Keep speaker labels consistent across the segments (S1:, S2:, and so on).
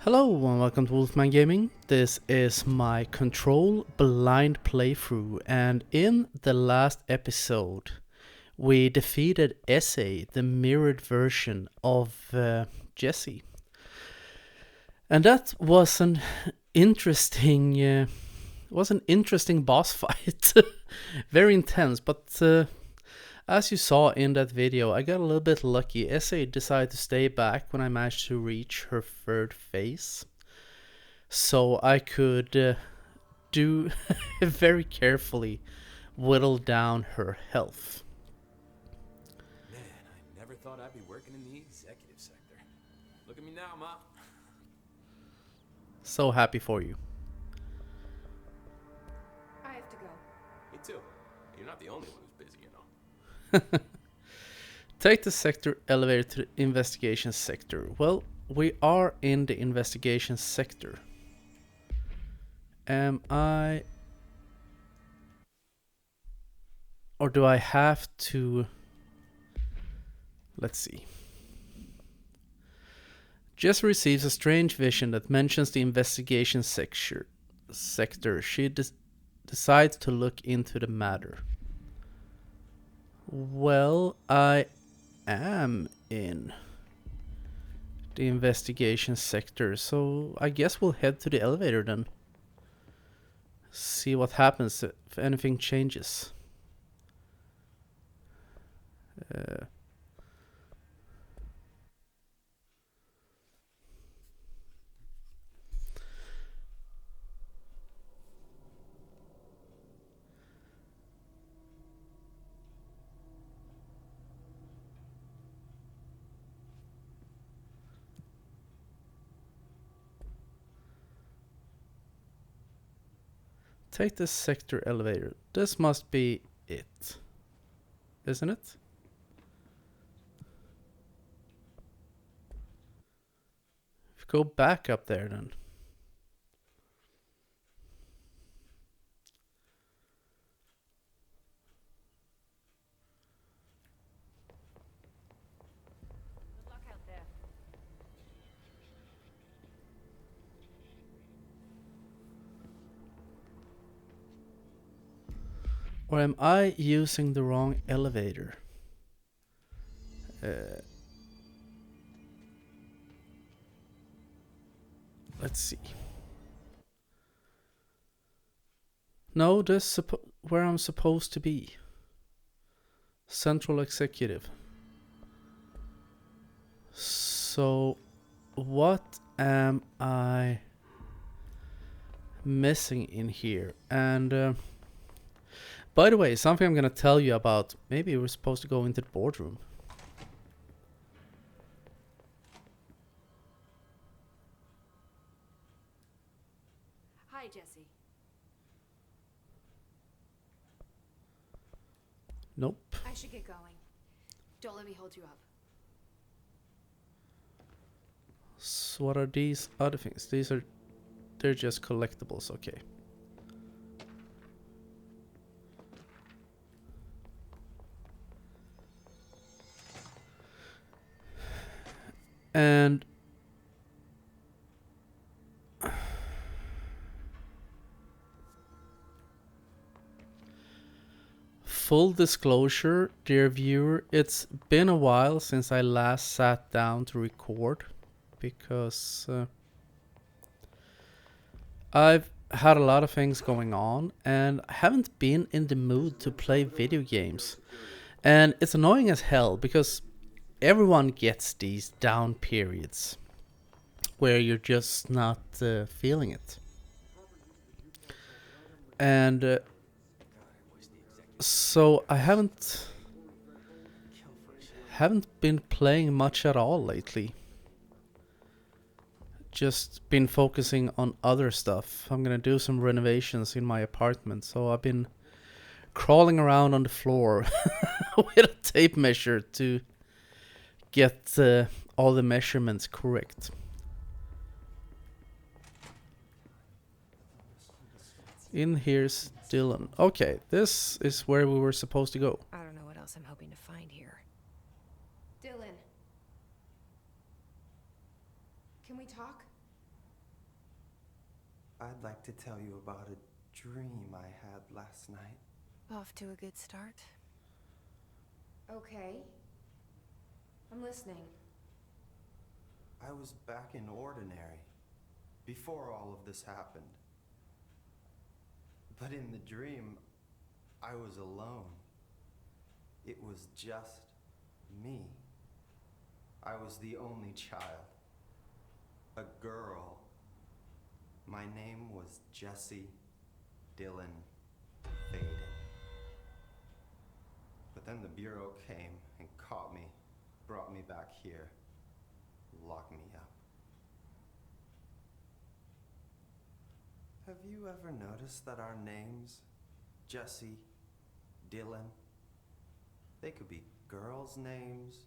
S1: Hello and welcome to Wolfman Gaming. This is my Control blind playthrough, and in the last episode we defeated Essay, the mirrored version of Jesse. And that was an interesting boss fight. Very intense, but as you saw in that video, I got a little bit lucky. Essay decided to stay back when I managed to reach her third phase. So I could do very carefully whittle down her health.
S2: Man, I never thought I'd be working in the executive sector. Look at me now, Ma.
S1: So happy for you.
S3: I have to go.
S2: Me too. You're not the only one who's busy, you know.
S1: Take the sector elevator to the investigation sector. Well, we are in the investigation sector. Am I... Or do I have to... Let's see. Jess receives a strange vision that mentions the investigation sector. She decides to look into the matter. Well, I am in the investigation sector, so I guess we'll head to the elevator then. See what happens if anything changes. Take the sector elevator. This must be it, isn't it? Go back up there then.
S3: Good luck out there.
S1: Or am I using the wrong elevator? Let's see. No, this is where I'm supposed to be. Central Executive. So, what am I missing in here? And by the way, something I'm gonna tell you about. Maybe we're supposed to go into the boardroom.
S3: Hi, Jesse.
S1: Nope.
S3: I should get going. Don't let me hold you up.
S1: So what are these other things? They're just collectibles, okay. And full disclosure, dear viewer, it's been a while since I last sat down to record because I've had a lot of things going on and I haven't been in the mood to play video games. And it's annoying as hell because everyone gets these down periods where you're just not feeling it. And so I haven't been playing much at all lately. Just been focusing on other stuff. I'm gonna do some renovations in my apartment, so I've been crawling around on the floor with a tape measure to get all the measurements correct. In here's Dylan. Okay, this is where we were supposed to go.
S4: I don't know what else I'm hoping to find here.
S3: Dylan. Can we talk?
S5: I'd like to tell you about a dream I had last night.
S4: Off to a good start.
S3: Okay. I'm listening.
S5: I was back in Ordinary before all of this happened. But in the dream, I was alone. It was just me. I was the only child. A girl. My name was Jesse Dylan Faden. But then the Bureau came and caught me, brought me back here, locked me up. Have you ever noticed that our names, Jesse, Dylan, they could be girls' names,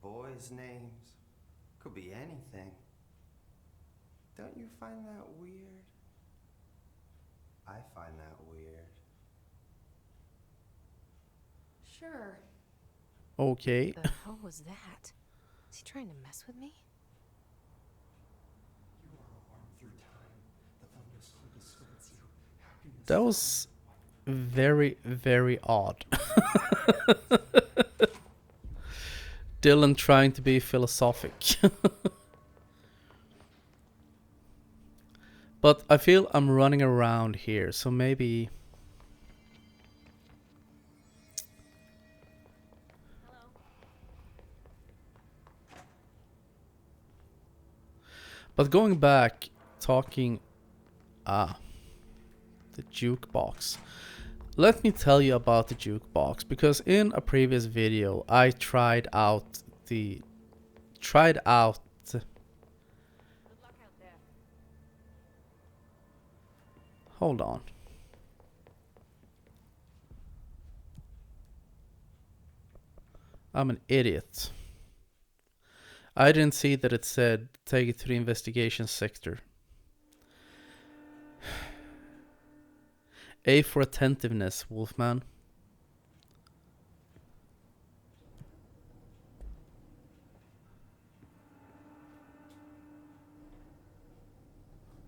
S5: boys' names, could be anything. Don't you find that weird? I find that weird.
S3: Sure.
S1: Okay.
S4: The hell was that? Is he trying to mess with me?
S5: You are a worm through time. The thunder slowly spreads you. How can you
S1: That was very, very odd. Dylan trying to be philosophic. But I feel I'm running around here, so maybe... But going back, talking... the jukebox. Let me tell you about the jukebox, because in a previous video I tried out
S3: Good luck out there.
S1: hold on. I'm an idiot. I didn't see that it said take it to the investigation sector. A for attentiveness, Wolfman.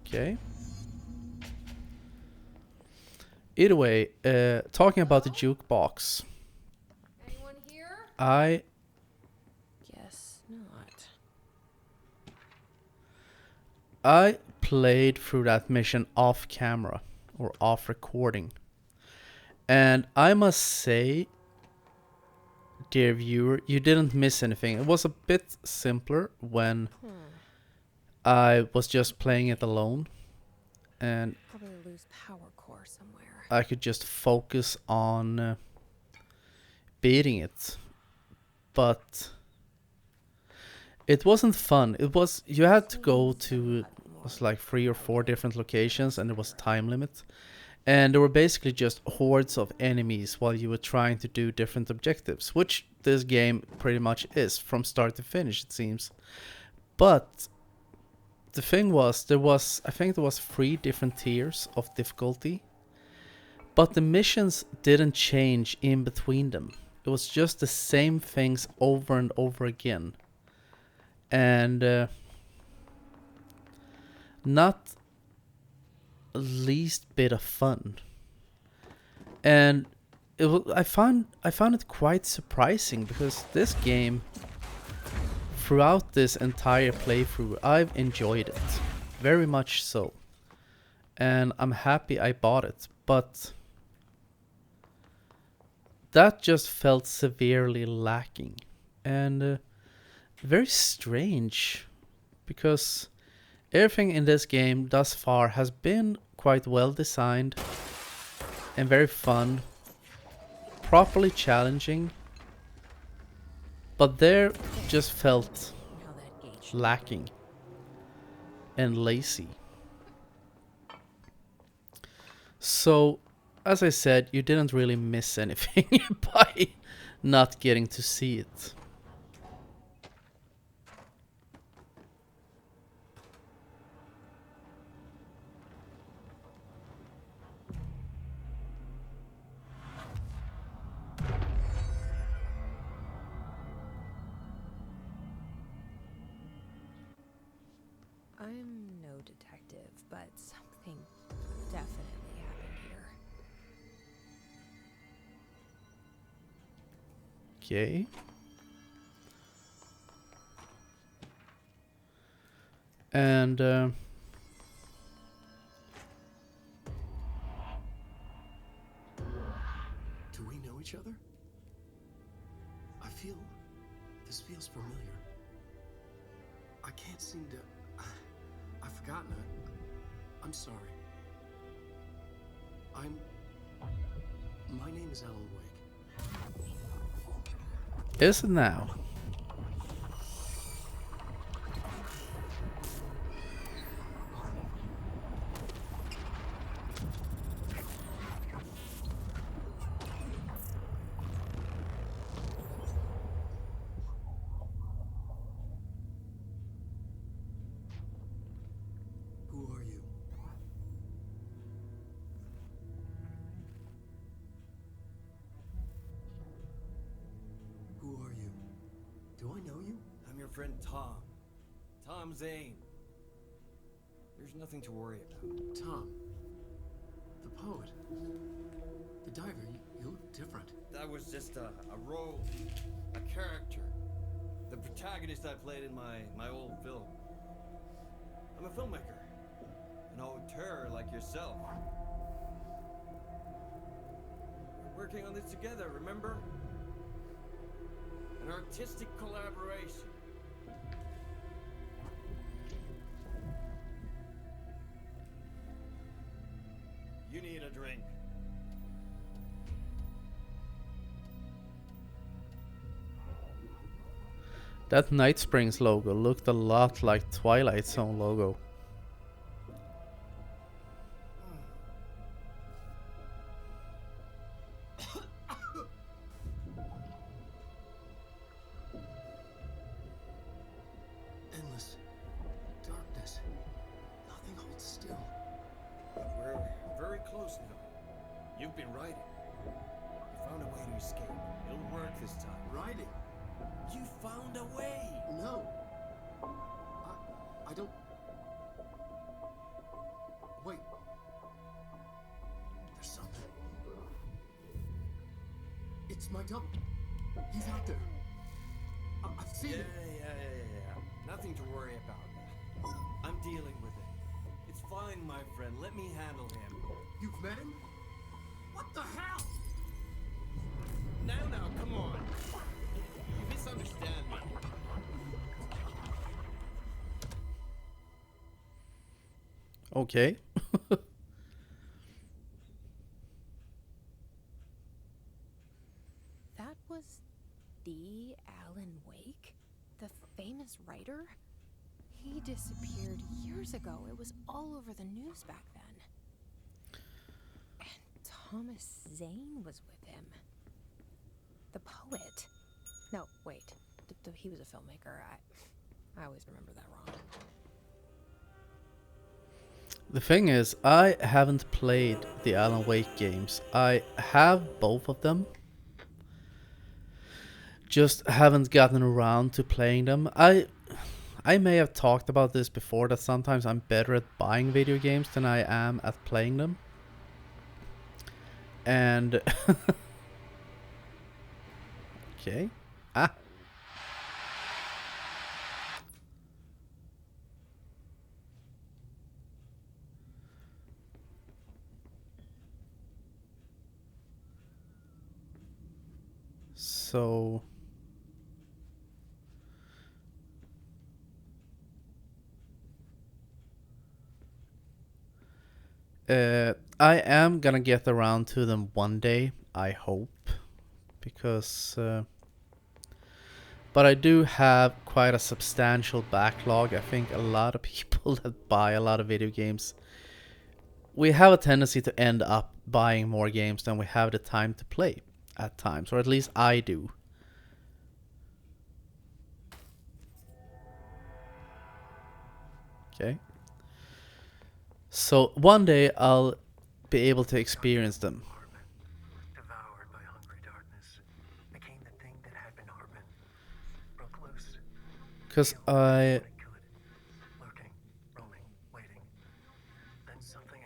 S1: Okay. Either way, talking about the jukebox.
S3: Anyone here?
S1: I
S4: Guess not.
S1: played through that mission off camera or off recording. And I must say, dear viewer, you didn't miss anything. It was a bit simpler when I was just playing it alone. And
S4: Probably a loose power core somewhere.
S1: I could just focus on beating it. But it wasn't fun. It was, you had to go to, it was like 3 or 4 different locations, and there was time limit. And there were basically just hordes of enemies while you were trying to do different objectives, which this game pretty much is from start to finish, it seems. But the thing was, I think there was 3 different tiers of difficulty, but the missions didn't change in between them. It was just the same things over and over again. And not least bit of fun. And I found it quite surprising, because this game, throughout this entire playthrough, I've enjoyed it very much so, and I'm happy I bought it. But that just felt severely lacking, and very strange, because everything in this game thus far has been quite well designed and very fun, properly challenging, but there just felt lacking and lazy. So, as I said, you didn't really miss anything by not getting to see it.
S4: I'm no detective, but something Something definitely happened here.
S1: Okay. And
S6: Do we know each other? This feels familiar. I can't seem to... I've forgotten it. I'm sorry. My name is Alan Wake.
S1: is it now?
S6: Who are you? Who are you? Do I know you?
S2: I'm your friend Tom. Tom Zane. There's nothing to worry about.
S6: Tom. The poet. The diver. You look different.
S2: That was just a role, a character. The protagonist I played in my old film. I'm a filmmaker. An auteur like yourself. We're working on this together, remember? An artistic collaboration. You need a drink.
S1: That Night Springs logo looked a lot like Twilight Zone logo.
S6: Endless darkness. Nothing holds still.
S2: We're very close now. You've been writing. You found a way to escape. It'll work this time.
S6: Riding.
S2: You found a way!
S6: No. I don't... Wait. There's something. It's my double. He's out there. I've seen
S2: Yeah.
S6: him.
S2: Nothing to worry about. I'm dealing with it. It's fine, my friend. Let me handle him.
S6: You've met him? What the hell?
S2: Now, come on. You misunderstand me.
S1: Okay.
S4: That was the Alan Wake? The famous writer? He disappeared years ago. It was all over the news back then. And Thomas Zane was with him. The poet. No, wait. He was a filmmaker. I always remember that wrong.
S1: The thing is, I haven't played the Alan Wake games. I have both of them. Just haven't gotten around to playing them. I may have talked about this before, that sometimes I'm better at buying video games than I am at playing them. And okay. So I am gonna get around to them one day, I hope, because but I do have quite a substantial backlog. I think a lot of people that buy a lot of video games, we have a tendency to end up buying more games than we have the time to play at times, or at least I do. Okay. So one day I'll be able to experience them.
S6: Devoured by hungry darkness, became the thing that had been Harbin. Broke loose.
S1: Because I
S6: Lurking, roaming, waiting. Then something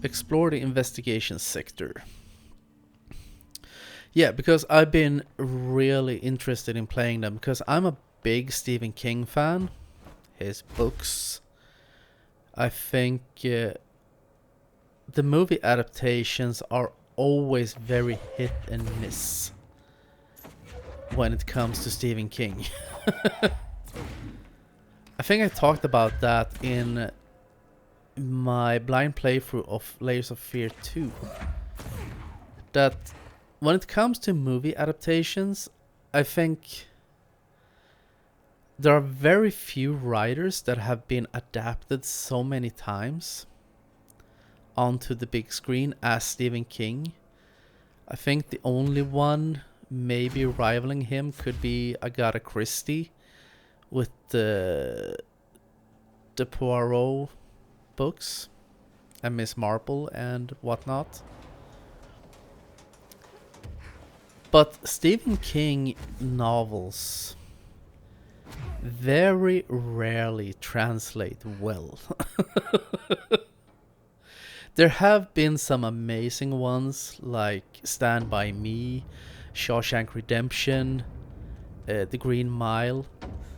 S1: explore the investigation sector. Yeah, because I've been really interested in playing them because I'm a big Stephen King fan. His books. I think the movie adaptations are always very hit and miss when it comes to Stephen King. I think I talked about that in my blind playthrough of Layers of Fear 2. That when it comes to movie adaptations, I think there are very few writers that have been adapted so many times onto the big screen as Stephen King. I think the only one maybe rivaling him could be Agatha Christie with the Poirot books and Miss Marple and whatnot. But Stephen King novels very rarely translate well. There have been some amazing ones like Stand By Me, Shawshank Redemption, The Green Mile,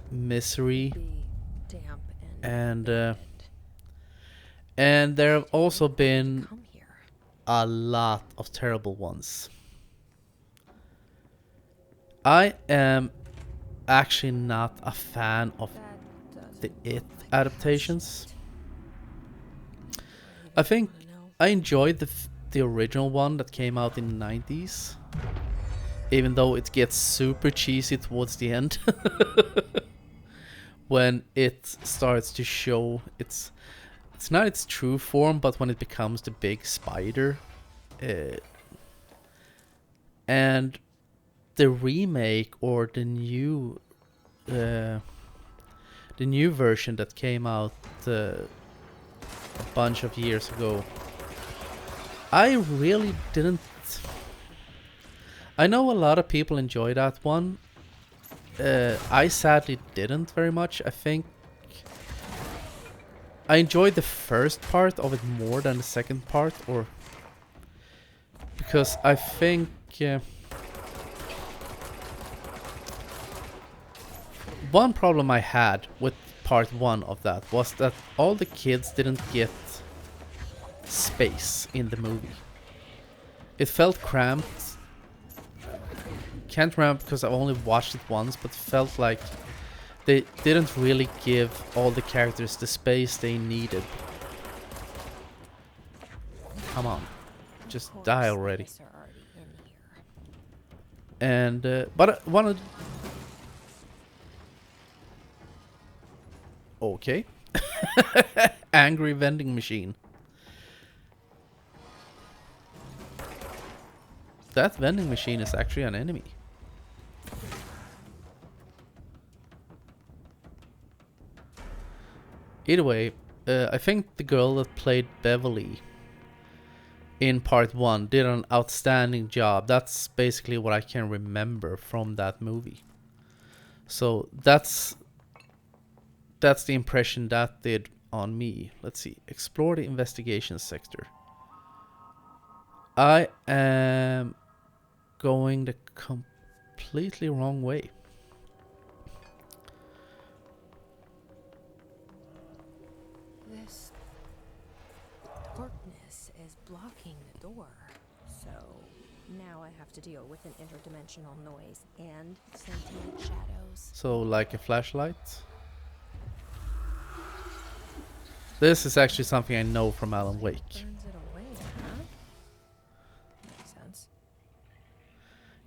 S1: Misery,
S4: Damp
S1: and there have also been
S4: come here.
S1: a lot of terrible ones. I am actually not a fan of the It adaptations. I think I enjoyed the original one that came out in the 90s, even though it gets super cheesy towards the end. When it starts to show it's not its true form, but when it becomes the big spider. And the remake or the new version that came out a bunch of years ago, I really didn't. I know a lot of people enjoy that one. I sadly didn't very much. I think I enjoyed the first part of it more than the second part, or because I think one problem I had with part 1 of that was that all the kids didn't get space in the movie. It felt cramped. Can't remember because I only watched it once, but it felt like they didn't really give all the characters the space they needed. Come on, just die already. And but I wanted. Okay. Angry vending machine. That vending machine is actually an enemy. Either way, I think the girl that played Beverly in part 1 did an outstanding job. That's basically what I can remember from that movie. So that's the impression that did on me. Let's see. Explore the investigation sector. I am going the completely wrong way.
S4: This darkness is blocking the door. So now I have to deal with an interdimensional noise and sentient shadows.
S1: So like a flashlight. This is actually something I know from Alan Wake.
S4: Burns it away, huh? Makes sense.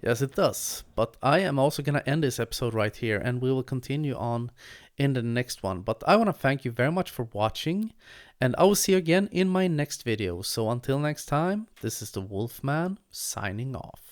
S1: Yes, it does. But I am also going to end this episode right here, and we will continue on in the next one. But I want to thank you very much for watching, and I will see you again in my next video. So until next time, this is the Wolfman signing off.